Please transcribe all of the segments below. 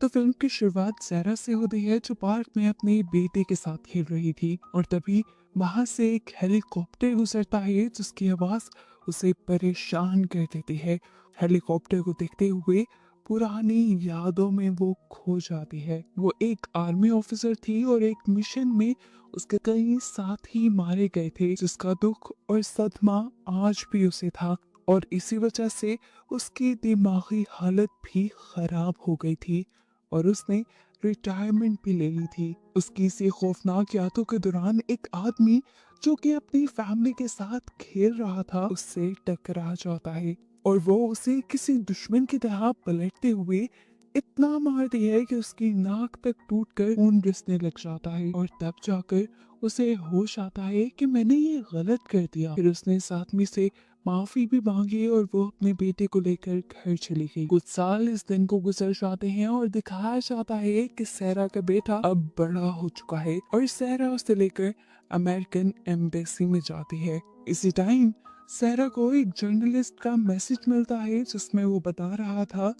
तो फिल्म की शुरुआत सैरा से होती है जो पार्क में अपने बेटे के साथ खेल रही थी और तभी वहां से एक हेलीकॉप्टर गुजरता है जिसकी आवाज उसे परेशान कर देती है। हेलीकॉप्टर को देखते हुए पुरानी यादों में वो खो जाती है। वो एक आर्मी ऑफिसर थी और एक मिशन में उसके कई साथी मारे गए थे जिसका दुख और सदमा आज भी उसे था और इसी वजह से उसकी दिमागी हालत भी खराब हो गई थी और उसने रिटायरमेंट भी ले ली थी। उसकी इसी खौफनाक यादों के दौरान एक आदमी जो कि अपनी फैमिली के साथ खेल रहा था उससे टकरा जाता है और वो उसे किसी दुश्मन की तरह पलटते हुए इतना मारती है कि उसकी नाक तक टूटकर खून रिसने लग जाता है और तब जाकर उसे होश आता है कि मैंने ये गलत कर दिया। फिर उसने इस आदमी से माफी भी मांगी और वो अपने बेटे को लेकर घर चली गई। कुछ साल इस दिन को गुजर जाते हैं और दिखाया जाता है कि सहरा का बेटा अब बड़ा हो चुका है और सहरा उसे लेकर अमेरिकन एम्बेसी में जाती है। इसी टाइम सहरा को एक जर्नलिस्ट का मैसेज मिलता है जिसमें वो बता रहा था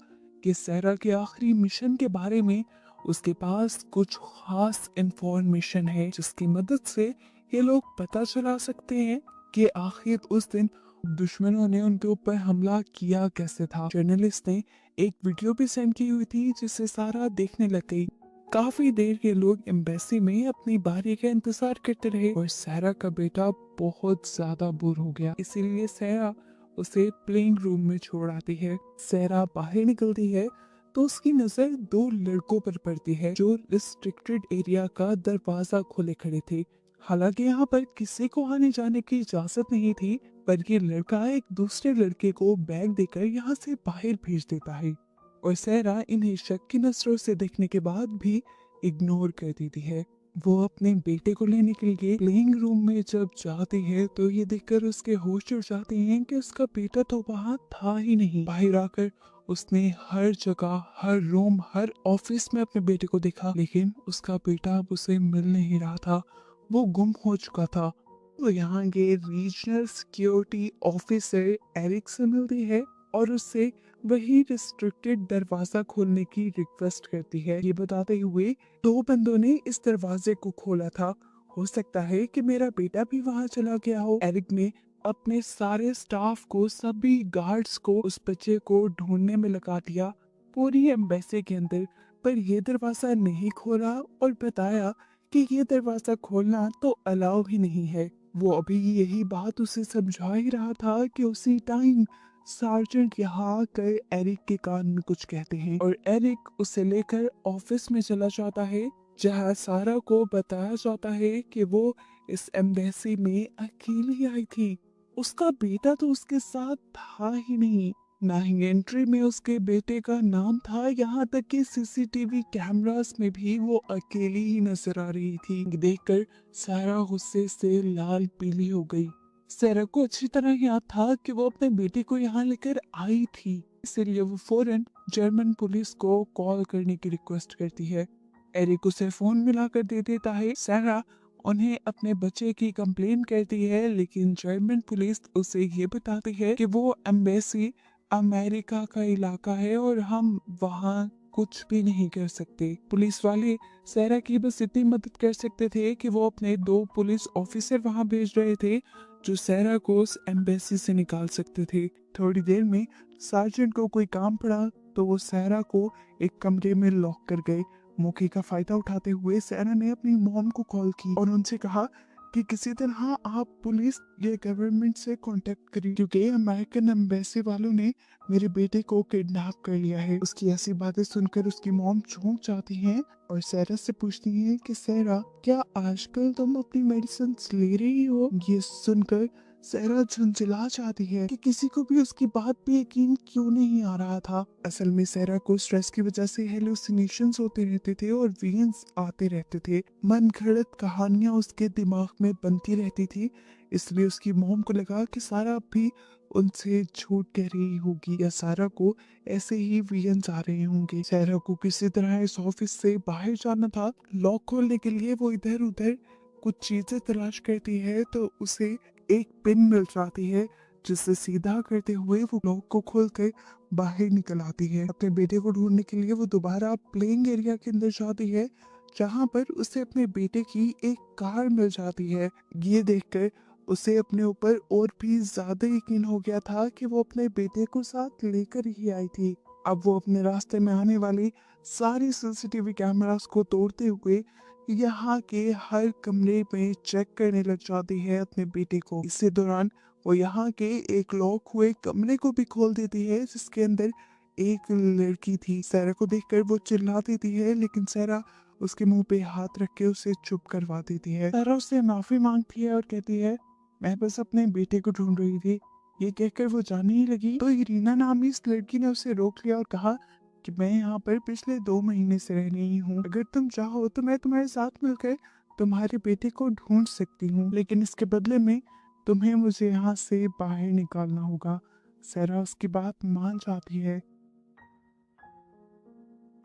कि सहरा के आखिरी मिशन के बारे में उसके पास कुछ खास इंफॉर्मेशन है जिसकी मदद से ये लोग पता चला सकते हैं कि आखिर उस दिन दुश्मनों ने उनके ऊपर हमला किया कैसे था। जर्नलिस्ट ने एक वीडियो भी सेंड की हुई थी जिसे सारा देखने लग गई। काफी देर के लोग एम्बेसी में अपनी बारी का इंतजार करते रहे और सहरा का बेटा बहुत ज्यादा बोर हो गया, इसीलिए सहरा उसे प्लेइंग रूम में छोड़ आती है। सहरा बाहर निकलती है तो उसकी नजर दो लड़कों पर पड़ती है जो रिस्ट्रिक्टेड एरिया का दरवाजा खोले खड़े थे। हालांकि यहाँ पर किसी को आने जाने की इजाजत नहीं थी, पर ये लड़का एक दूसरे लड़के को बैग देकर यहाँ से बाहर भेज देता है और सहरा इन्हें शक की नजरों से देखने के बाद भी इग्नोर कर देती है। वो अपने बेटे को लेने के लिए प्लेइंग रूम में जब जाती है तो ये देखकर उसके होश उड़ जाते हैं कि उसका बेटा तो वहाँ था ही नहीं। बाहर आकर उसने हर जगह, हर रूम, हर ऑफिस में अपने बेटे को देखा, लेकिन उसका बेटा अब उसे मिल नहीं रहा था। वो गुम हो चुका था। तो यहाँ के रीजनल सिक्योरिटी ऑफिसर एरिक से मिलती है और उससे वही रिस्ट्रिक्टेड दरवाजा खोलने की रिक्वेस्ट करती है, ये बताते हुए दो बंदों ने इस दरवाजे को खोला था, हो सकता है कि मेरा बेटा भी वहां चला गया हो। एरिक ने अपने सारे स्टाफ को, सभी गार्ड्स को उस बच्चे को ढूंढने में लगा दिया पूरी एम्बेसी के अंदर, पर ये दरवाजा नहीं खोला और बताया कि ये दरवाजा खोलना तो अलाउ ही नहीं है। वो अभी यही बात उसे समझा ही रहा था कि उसी टाइम सार्जेंट यहाँ आकर एरिक के कान में कुछ कहते हैं और एरिक उसे लेकर ऑफिस में चला जाता है जहाँ सारा को बताया जाता है कि वो इस एम्बेसी में अकेली आई थी। उसका बेटा तो उसके साथ था ही नहीं, ना ही एंट्री में उसके बेटे का नाम था, यहाँ तक कि सीसीटीवी कैमरास में भी वो अकेली ही नजर आ रही थी। देखकर सारा गुस्से से लाल पीली हो गई। सारा को अच्छी तरह याद था कि वो अपने बेटे को यहाँ लेकर आई थी, इसलिए वो फौरन जर्मन पुलिस को कॉल करने की रिक्वेस्ट करती है। एरिक उसे फोन मिलाकर दे देता है। सारा उन्हें अपने बच्चे की कंप्लेन करती है, लेकिन जर्मन पुलिस उसे ये बताती है कि वो एम्बेसी अमेरिका का इलाका है और हम वहाँ कुछ भी नहीं कर सकते। पुलिस वाले सारा की बस इतनी मदद कर सकते थे कि वो अपने दो पुलिस ऑफिसर वहाँ भेज रहे थे जो सारा को उस एम्बेसी से निकाल सकते थे। थोड़ी देर में सार्जेंट को कोई काम पड़ा तो वो सारा को एक कमरे में लॉक कर गए। मौके का फायदा उठाते हुए सारा ने अपनी मॉम को कॉल की और उनसे कहा कि किसी तरह आप पुलिस या गवर्नमेंट से कांटेक्ट करिए क्योंकि अमेरिकन एम्बेसी वालों ने मेरे बेटे को किडनैप कर लिया है। उसकी ऐसी बातें सुनकर उसकी मॉम चौंक जाती हैं और सैरा से पूछती हैं कि सैरा, क्या आजकल तुम अपनी मेडिसिन ले रही हो? ये सुनकर सैरा झुंझला जाती है कि किसी को भी उसकी बात पे यकीन क्यों नहीं आ रहा था। असल में सैरा को स्ट्रेस की वजह से हेलुसिनेशंस होते रहते थे और विजन्स आते रहते थे। मन घड़त कहानियां उसके दिमाग में बनती रहती थी, इसलिए उसकी मॉम को लगा कि सारा अब भी उनसे झूठ कह रही होगी या सारा को ऐसे ही विजन्स आ रहे होंगे। सारा को किसी तरह इस ऑफिस से बाहर जाना था। लॉक खोलने के लिए वो इधर उधर कुछ चीजें तलाश करती है तो उसे एक पिन मिल जाती है जिससे सीधा करते हुए वो लॉक को खोलकर बाहर निकल आती है। अपने बेटे को ढूंढने के लिए वो दोबारा प्लेइंग एरिया के अंदर जाती है, जहाँ पर उसे अपने बेटे की एक कार मिल जाती है। ये देखकर उसे अपने ऊपर और भी ज्यादा यकीन हो गया था कि वो अपने बेटे को साथ लेकर ही आई थी। अब वो अपने रास्ते में आने वाली सारी सीसीटीवी कैमरास को तोड़ते हुए यहाँ के हर कमरे में चेक करने लग जाती है अपने बेटे को। इसी दौरान वो यहाँ के एक लॉक हुए कमरे को भी खोल देती है, जिसके अंदर एक लड़की थी। सारा को देखकर वो चिल्ला देती है, लेकिन सारा उसके मुंह पे हाथ रख के उसे चुप करवा देती है। सारा उससे माफी मांगती है और कहती है, मैं बस अपने बेटे को ढूंढ रही थी। ये कहकर वो जाने ही लगी तो इरीना नामी इस लड़की ने उसे रोक लिया और कहा कि मैं यहाँ पर पिछले 2 महीने से रह रही हूँ। अगर तुम चाहो तो मैं तुम्हारे साथ मिलकर तुम्हारे बेटे को ढूंढ सकती हूँ, लेकिन इसके बदले में तुम्हें मुझे यहाँ से बाहर निकालना होगा। सारा उसकी बात मान जाती है।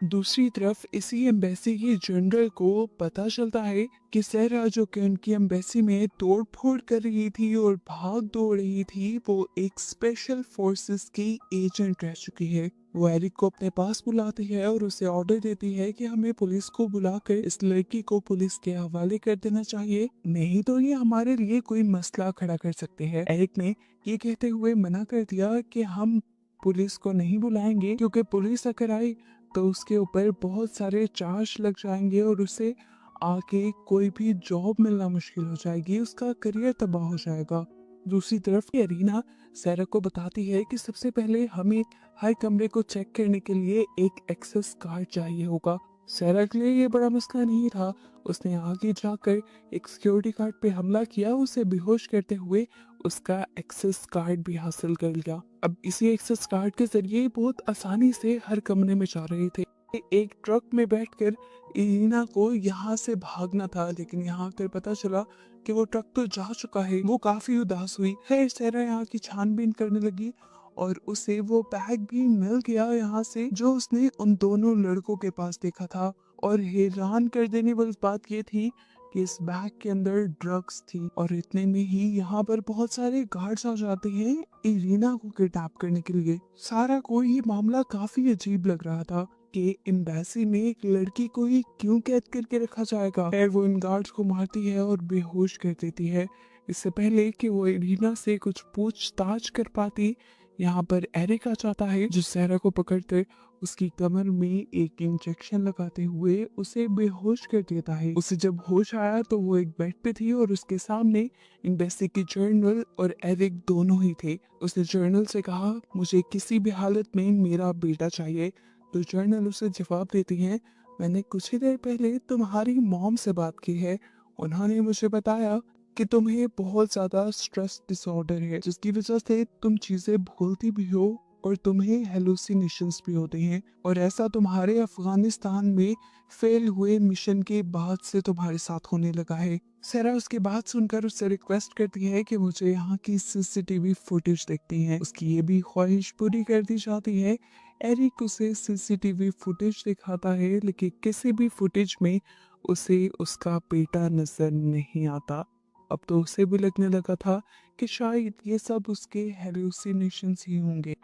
दूसरी तरफ इसी एम्बेसी के जनरल को पता चलता है कि सहरा जो कि उनकी एम्बेसी में तोड़ फोड़ कर रही थी और भाग दौड़ रही थी, वो एक स्पेशल फोर्सेस की एजेंट रह चुकी है। वो एरिक को अपने पास बुलाती है और उसे ऑर्डर देती है कि हमें पुलिस को बुलाकर इस लड़की को पुलिस के हवाले कर देना चाहिए, नहीं तो ये हमारे लिए कोई मसला खड़ा कर सकते हैं। एरिक ने ये कहते हुए मना कर दिया कि हम पुलिस को नहीं बुलाएंगे, क्योंकि पुलिस अगर आई तो उसके ऊपर बहुत सारे चार्ज लग जाएंगे और उसे आगे कोई भी जॉब मिलना मुश्किल हो जाएगी, उसका करियर तबाह हो जाएगा। दूसरी तरफ एरिना सारा को बताती है कि सबसे पहले हमें हर कमरे को चेक करने के लिए एक एक्सेस कार्ड चाहिए होगा। सारा के लिए ये बड़ा मसला नहीं था। उसने आगे जाकर एक सिक्योरिटी गार्ड पे हमला किया, उसे बेहोश करते हुए उसका एक्सेस कार्ड भी हासिल कर लिया। अब इसी एक्सेस कार्ड के जरिए बहुत आसानी से हर कमरे में जा रहे थे। एक ट्रक में बैठकर इरीना को यहाँ से भागना था, लेकिन यहाँ आकर पता चला कि वो ट्रक तो जा चुका है। वो काफी उदास हुई है। सारा यहाँ की छानबीन करने लगी और उसे वो बैग भी मिल गया यहाँ से, जो उसने उन दोनों लड़कों के पास देखा था। और हैरान कर देने वाली बात ये थी कि इस बैग के अंदर ड्रग्स थी। और इतने में ही यहाँ पर बहुत सारे गार्ड्स आ जाते हैं इरीना को किडनैप करने के लिए। सारा को ये मामला काफी अजीब लग रहा था कि एम्बेसी में एक लड़की को ही क्यों कैद करके रखा जाएगा। फिर वो इन गार्ड्स को मारती है और बेहोश कर देती है। इससे पहले कि वो इरीना से कुछ पूछताछ कर पाती, यहाँ पर एरिक आ जाता है, जो सारा को पकड़कर उसकी कमर में एक इंजेक्शन लगाते हुए उसे बेहोश कर देता है। उसे जब होश आया तो वो एक बेड पे थी और उसके सामने एम्बेसी की जर्नल और एरिक दोनों ही थे। उसने जर्नल से कहा, मुझे किसी भी हालत में मेरा बेटा चाहिए। तो जर्नल उसे जवाब देती है, मैंने कुछ ही देर पहले तुम्हारी मॉम से बात की है। उन्होंने मुझे बताया कि तुम्हें बहुत ज्यादा स्ट्रेस डिसऑर्डर है, जिसकी वजह से तुम चीजें भूलती भी हो और तुम्हें हेलुसिनेशंस भी होते हैं, और ऐसा तुम्हारे अफगानिस्तान में फेल हुए मिशन के बाद से तुम्हारे साथ होने लगा है। सारा उसकी बात सुनकर उससे रिक्वेस्ट करती है कि मुझे यहाँ की सीसीटीवी फुटेज देखती है। उसकी ये भी ख्वाहिश पूरी कर दी जाती है। एरिक उसे सीसीटीवी फुटेज दिखाता है, लेकिन किसी भी फुटेज में उसे उसका बेटा नजर नहीं आता। अब तो उसे भी लगने लगा था कि शायद ये सब उसके हेलुसिनेशंस ही होंगे।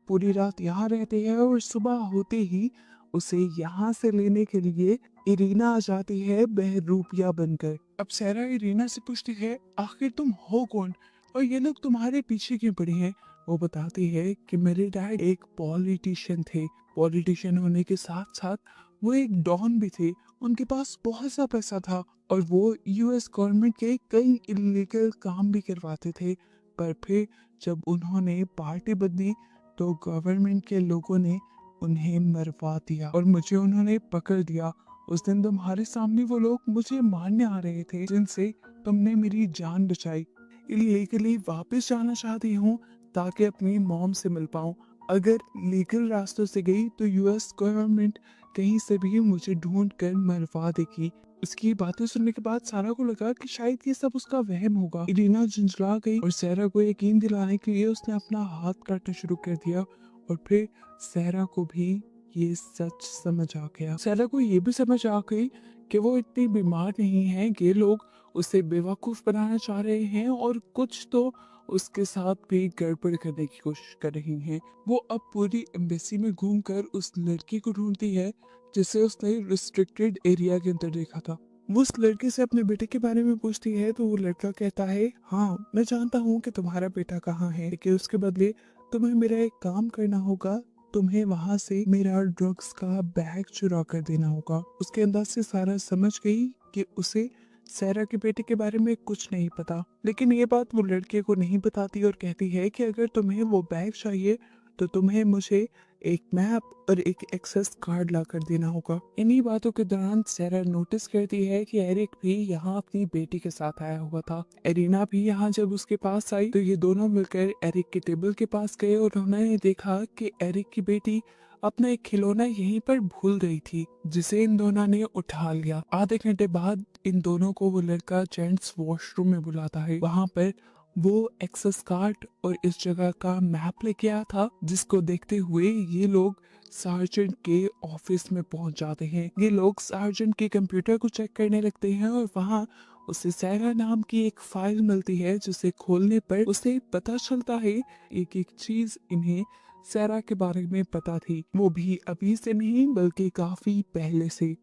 पूरी रात यहाँ रहते हैं और सुबह होते ही उसे यहाँ से लेने के लिए इरीना आ जाती है बहरूपिया बनकर। अब सारा इरीना से पूछती है, आखिर तुम हो कौन और ये लोग तुम्हारे पीछे क्यों पड़े हैं। वो बताती है कि मेरे डैड एक पॉलिटिशियन थे। पॉलिटिशियन होने के साथ साथ वो एक डॉन भी थे। उनके पास बहुत सा पैसा था और वो यूएस गवर्नमेंट के कई इलीगल काम भी करवाते थे। पर फिर जब उन्होंने पार्टी बदली तो गवर्नमेंट के लोगों ने उन्हें मरवा दिया और मुझे उन्होंने पकड़ दिया। उस दिन तुम्हारे सामने वो लोग मुझे मारने आ रहे थे, जिनसे तुमने मेरी जान बचाई। इलीगली वापस जाना चाहती हूँ ताकि अपनी मॉम से मिल पाऊँ। अगर लीगल रास्तों से गई तो यूएस गवर्नमेंट कहीं से भी मुझे ढूंढ कर मरवा देगी। उसकी बातें सुनने के बाद सारा को लगा कि शायद ये सब उसका वहम होगा। इरीना झुंझला गई और सारा को यकीन दिलाने के लिए उसने अपना हाथ काटना शुरू कर दिया और फिर सारा को भी ये सच समझ आ गया। सारा को ये भी समझ आ गई कि वो इतनी बीमार नहीं है, कि लोग उसे बेवकूफ बनाना चाह रहे हैं और कुछ तो उसके साथ भी गड़बड़ करने की कोशिश कर रही हैं। वो अब पूरी एम्बेसी में घूमकर उस लड़की को ढूंढती है जिसे उसने रिस्ट्रिक्टेड एरिया के अंदर देखा था। वो उस लड़के से अपने बेटे के बारे में पूछती है तो वो लड़का कहता है, हाँ मैं जानता हूँ कि तुम्हारा बेटा कहाँ है, लेकिन उसके बदले तुम्हें मेरा एक काम करना होगा। तुम्हें वहां से मेरा ड्रग्स का बैग चुरा कर देना होगा। उसके अंदाज से सारा समझ गई कि उसे सैरा के बेटे के बारे में कुछ नहीं पता, लेकिन ये बात वो लड़के को नहीं बताती और कहती है कि अगर तुम्हें वो बैग चाहिए तो तुम्हें मुझे एक मैप और एक एक्सेस कार्ड ला कर देना होगा। इन्हीं बातों के दौरान सैरा नोटिस करती है कि एरिक भी यहाँ अपनी बेटी के साथ आया हुआ था। एरिना भी यहाँ जब उसके पास आई तो ये दोनों मिलकर एरिक के टेबल के पास गए और उन्होंने देखा कि एरिक की बेटी अपना एक खिलौना यहीं पर भूल गई थी, जिसे इन दोनों ने उठा लिया। आधे घंटे बाद इन दोनों को वो लड़का जेंट्स वॉशरूम में बुलाता है। वहाँ पर वो एक्सेस कार्ड और इस जगह का मैप लेके आया था, जिसको देखते हुए ये लोग सार्जेंट के ऑफिस में पहुंच जाते हैं। ये लोग सार्जेंट के कंप्यूटर को चेक करने लगते हैं और वहाँ उसे सैरा नाम की एक फाइल मिलती है, जिसे खोलने पर उसे पता चलता है एक एक चीज इन्हें सैरा के बारे में पता थी, वो भी अभी से नहीं बल्कि काफी पहले से।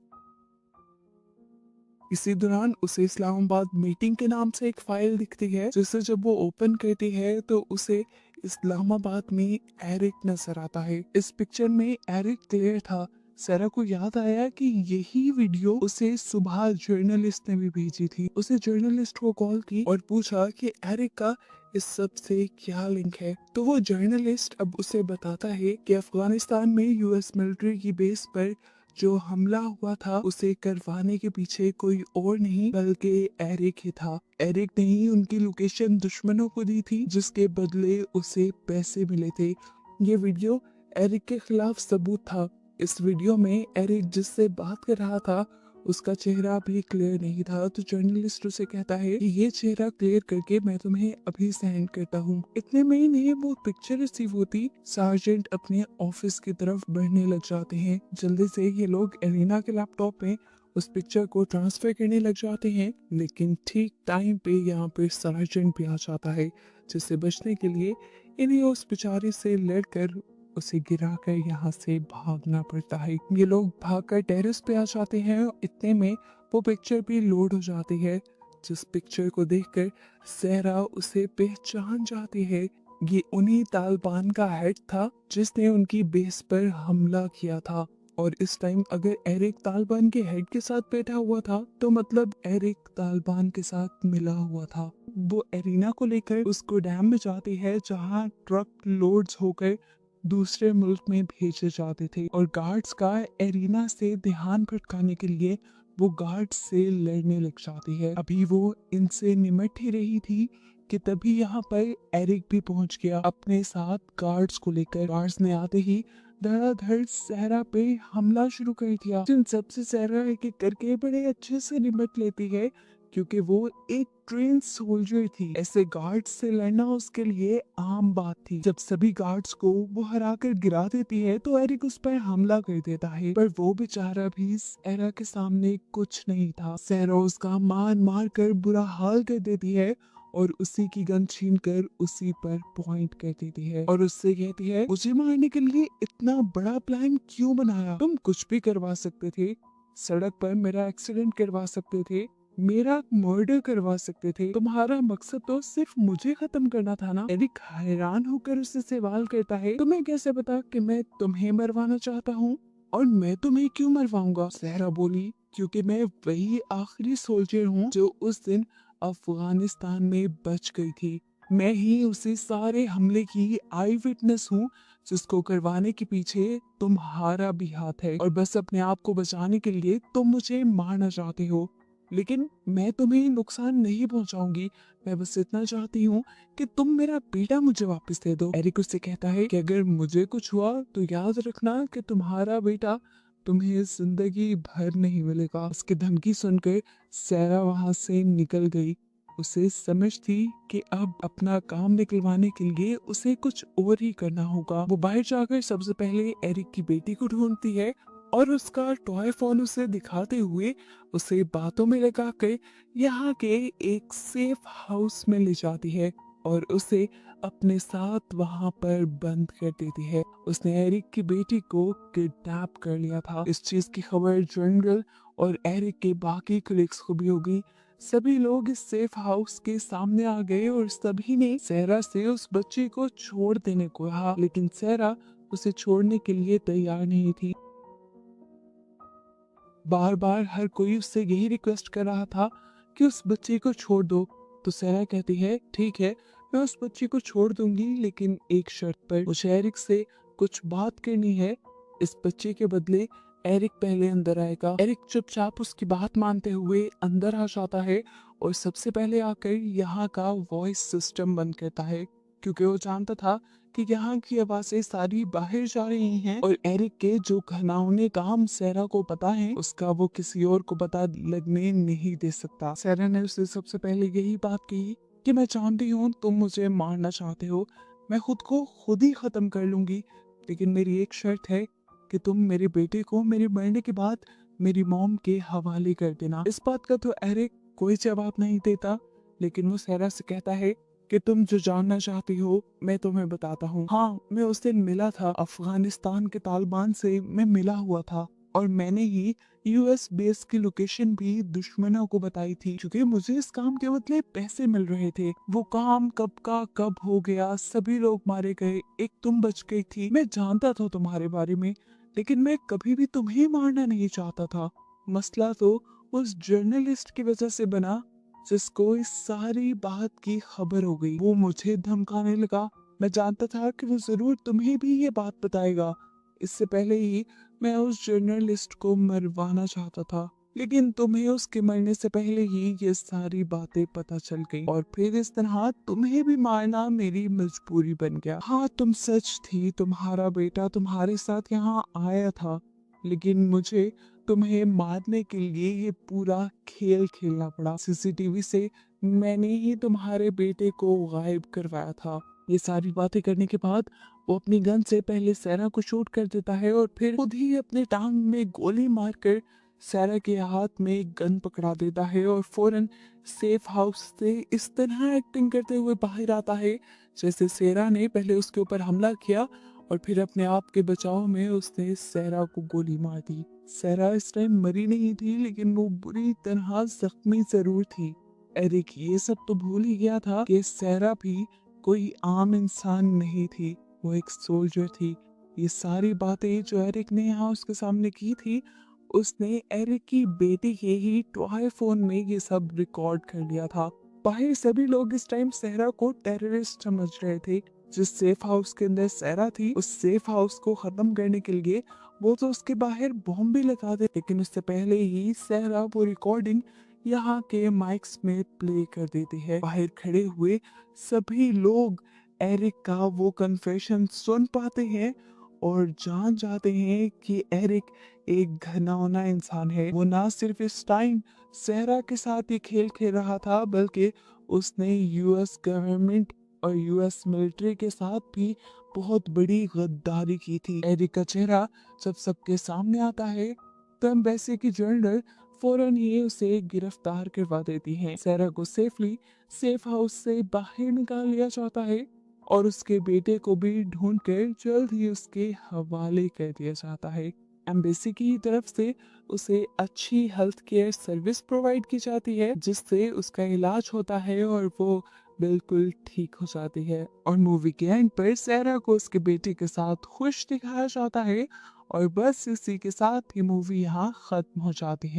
इसी दौरान उसे इस्लामाबाद मीटिंग के नाम से एक फाइल दिखती है, जिसे जब वो ओपन करती है तो उसे इस्लामाबाद में एरिक नजर आता है। इस पिक्चर में एरिक क्लियर था। सैरा को याद आया कि यही वीडियो उसे सुबह जर्नलिस्ट ने भी भेजी थी। उसे जर्नलिस्ट को कॉल की और पूछा कि एरिक का इस सब से क्या लिंक है। तो वो जर्नलिस्ट अब उसे बताता है कि अफगानिस्तान में यूएस मिलिट्री की बेस पर जो हमला हुआ था उसे करवाने के पीछे कोई और नहीं बल्कि एरिक ही था। एरिक ने ही उनकी लोकेशन दुश्मनों को दी थी, जिसके बदले उसे पैसे मिले थे। ये वीडियो एरिक के खिलाफ सबूत था। इस वीडियो में एरिक जिससे बात कर रहा था उसका चेहरा भी क्लियर नहीं था। तो जर्नलिस्ट उसे कहता है कि ये चेहरा क्लियर करके मैं तुम्हें अभी सेंड करता हूँ। इतने में ही नहीं वो पिक्चर रिसीव होती, सार्जेंट अपने ऑफिस की तरफ बढ़ने लग जाते हैं। जल्दी से ये लोग एरिना के लैपटॉप में उस पिक्चर को ट्रांसफर करने लग जाते हैं, लेकिन ठीक टाइम पे यहाँ पे सार्जेंट भी आ जाता है, जिससे बचने के लिए इन्हें उस बेचारे से लड़कर उसे गिराकर यहाँ से भागना पड़ता है। ये लोग भागकर टेरेस पे आ जाते हैं। इतने में वो पिक्चर भी लोड हो जाती है, जिस पिक्चर को देखकर सहरा उसे पहचान जाती है। ये उन्हीं तालिबान का हेड था जिसने उनकी बेस पर हमला किया था। और इस टाइम अगर एरिक तालिबान के हेड के साथ बैठा हुआ था तो मतलब एरिक तालिबान के साथ मिला हुआ था। वो एरिना को लेकर उस गोदाम में जाती है जहाँ ट्रक लोड्स होकर दूसरे मुल्क में भेजे जाते थे, और गार्ड्स का एरिना से ध्यान भटकाने के लिए वो गार्ड्स से लड़ने लग जाती है। अभी वो इनसे निमट ही रही थी कि तभी यहाँ पर एरिक भी पहुंच गया अपने साथ गार्ड्स को लेकर। गार्ड्स ने आते ही धड़ाधड़ सहरा पे हमला शुरू कर दिया, जिन सबसे सहरा एक एक करके बड़े अच्छे से निपट लेती है, क्योंकि वो एक ट्रेन सोल्जर थी। ऐसे गार्ड्स से लड़ना उसके लिए आम बात थी। जब सभी गार्ड्स को वो हराकर गिरा देती है तो एरिक उस पर हमला कर देता है, पर वो बेचारा भी सहरा के सामने कुछ नहीं था। सहरा उसका मार मार कर बुरा हाल कर देती है और उसी की गन छीन कर उसी पर पॉइंट कर देती है और उससे कहती है, मुझे मारने के लिए इतना बड़ा प्लान क्यों बनाया? तुम कुछ भी करवा सकते थे, सड़क पर मेरा एक्सीडेंट करवा सकते थे, मेरा मर्डर करवा सकते थे, तुम्हारा मकसद तो सिर्फ मुझे खत्म करना था ना? एरिक हैरान होकर उससे सवाल करता है, तुम्हें कैसे पता कि मैं तुम्हें मरवाना चाहता हूँ? और मैं तुम्हें क्यों मरवाऊंगा? सहरा बोली, क्योंकि मैं वही आखिरी सोल्जर हूँ जो उस दिन अफगानिस्तान में बच गई थी। मैं ही उसी सारे हमले की आई विटनेस हूँ जिसको करवाने के पीछे तुम्हारा भी हाथ है, और बस अपने आप को बचाने के लिए तुम मुझे मारना चाहते हो, लेकिन मैं तुम्हें नुकसान नहीं पहुंचाऊंगी। मैं बस इतना चाहती हूँ कि तुम मेरा बेटा मुझे वापस दे दो। एरिक उससे कहता है कि अगर मुझे कुछ हुआ तो याद रखना कि तुम्हारा बेटा तुम्हें जिंदगी भर नहीं मिलेगा। उसकी धमकी सुनकर सैरा वहां से निकल गई। उसे समझ थी कि अब अपना काम निकलवाने के लिए उसे कुछ और ही करना होगा। वो बाहर जाकर सबसे पहले एरिक की बेटी को ढूंढती है और उसका टॉय फोन उसे दिखाते हुए उसे बातों में लगाकर यहाँ के एक सेफ हाउस में ले जाती है। और उसे अपने साथ वहां पर बंद कर देती है। उसने एरिक की बेटी को किडनैप कर लिया था। इस चीज की खबर जनरल और एरिक के बाकी कलीग्स को भी होगी। सभी लोग इस सेफ हाउस के सामने आ गए और सभी ने सहरा से उस बच्चे को छोड़ देने को कहा, लेकिन सहरा उसे छोड़ने के लिए तैयार नहीं थी। बार बार हर कोई उससे यही रिक्वेस्ट कर रहा था कि उस बच्चे को छोड़ दो। तो सहरा कहती है ठीक है, मैं उस बच्चे को छोड़ दूंगी, लेकिन एक शर्त पर। मुझे एरिक से कुछ बात करनी है। इस बच्चे के बदले एरिक पहले अंदर आएगा। एरिक चुपचाप उसकी बात मानते हुए अंदर आ जाता है और सबसे पहले आकर यहाँ का वॉइस सिस्टम बंद करता है, क्योंकि वो जानता था कि यहाँ की आवाजें सारी बाहर जा रही हैं और एरिक के जो घिनौने काम सहरा को पता है उसका वो किसी और को पता लगने नहीं दे सकता। सहरा ने उसे सबसे पहले यही बात कही कि मैं जानती हूँ तुम मुझे मारना चाहते हो, मैं खुद को खुद ही खत्म कर लूंगी, लेकिन मेरी एक शर्त है कि तुम मेरे बेटे को मेरे मरने के बाद मेरी मॉम के हवाले कर देना। इस बात का तो एरिक कोई जवाब नहीं देता, लेकिन वो सहरा से कहता है कि तुम जो जानना चाहती हो मैं तुम्हें बताता हूँ। हाँ, मैं उस दिन मिला था, अफगानिस्तान के तालिबान से मैं मिला हुआ था और मैंने ही यूएस बेस की लोकेशन भी दुश्मनों को बताई थी, क्योंकि मुझे इस काम के बदले पैसे मिल रहे थे। वो काम कब का कब हो गया, सभी लोग मारे गए, एक तुम बच गई थी। मैं जानता था तुम्हारे बारे में, लेकिन मैं कभी भी तुम्हें मारना नहीं चाहता था। मसला तो उस जर्नलिस्ट की वजह से बना जिसको इस सारी बात की खबर हो गई। वो मुझे धमकाने लगा। मैं जानता था कि वो जरूर तुम्हें भी ये बात बताएगा। इससे पहले ही मैं उस जर्नलिस्ट को मरवाना चाहता था, लेकिन तुम्हें उसके मरने से पहले ही ये सारी बातें पता चल गई और फिर इस तरह तुम्हें भी मारना मेरी मजबूरी बन गया। हाँ, तुम सच थी, तुम्हारा बेटा तुम्हारे साथ यहाँ आया था, लेकिन मुझे तुम्हें मारने के लिए ये पूरा खेल खेलना पड़ा। सीसीटीवी से मैंने ही तुम्हारे बेटे को गायब करवाया था। ये सारी बातें करने के बाद वो अपनी गन से पहले सैरा को शूट कर देता है और फिर खुद ही अपने टांग में गोली मारकर सैरा के हाथ में एक गन पकड़ा देता है और फौरन सेफ हाउस से इस तरह एक्टिंग करते हुए बाहर आता है जैसे सैरा ने पहले उसके ऊपर हमला किया और फिर अपने आप के बचाव में उसने सैरा को गोली मार दी। सैरा इस टाइम मरी नहीं थी, लेकिन वो बुरी तरह जख्मी जरूर थी। एरिक ये सब तो भूल ही गया था कि सैरा भी कोई आम इंसान नहीं थी, वो एक सोल्जर थी। ये सारी बातें जो एरिक ने यहाँ उसके सामने की थी, उसने एरिक की बेटी के ही टॉय फोन में ये सब रिकॉर्ड कर लिया था। बाहर सभी लोग इस टाइम सहरा को टेररिस्ट समझ रहे थे। जिस सेफ हाउस के अंदर सहरा थी, उस सेफ हाउस को खत्म करने के लिए वो तो उसके बाहर बॉम्ब भी लगा दे, लेकिन उससे पहले ही सहरा वो रिकॉर्डिंग यहाँ के माइक्स में प्ले कर देती है। बाहर खड़े हुए सभी लोग एरिक का वो कन्फेशन सुन पाते हैं और जान जाते हैं कि एरिक एक घिनौना इंसान है। वो ना सिर्फ इस टाइम सहरा के साथ ये खेल खेल रहा था, बल्कि उसने यूएस गवर्नमेंट और यूएस मिलिट्री के साथ भी बहुत बड़ी गद्दारी की थी। एरिक का चेहरा जब सबके सामने आता है तो एम्बेसी की जनरल फौरन ही उसे गिरफ्तार करवा देती है। सैरा को सेफली सेफ हाउस से बाहर निकाल लिया जाता है और उसके बेटे को भी ढूंढकर जल्द ही उसके हवाले कर दिया जाता है। एम्बेसी की तरफ से उसे अच्छी हेल्थ केयर सर्विस प्रोवाइड की जाती है, जिससे उसका इलाज होता है और वो बिल्कुल ठीक हो जाती है। और मूवी के एंड पर सैरा को उसके बेटे के साथ खुश दिखाया जाता है और बस इसी के साथ ये मूवी यहाँ खत्म हो जाती है।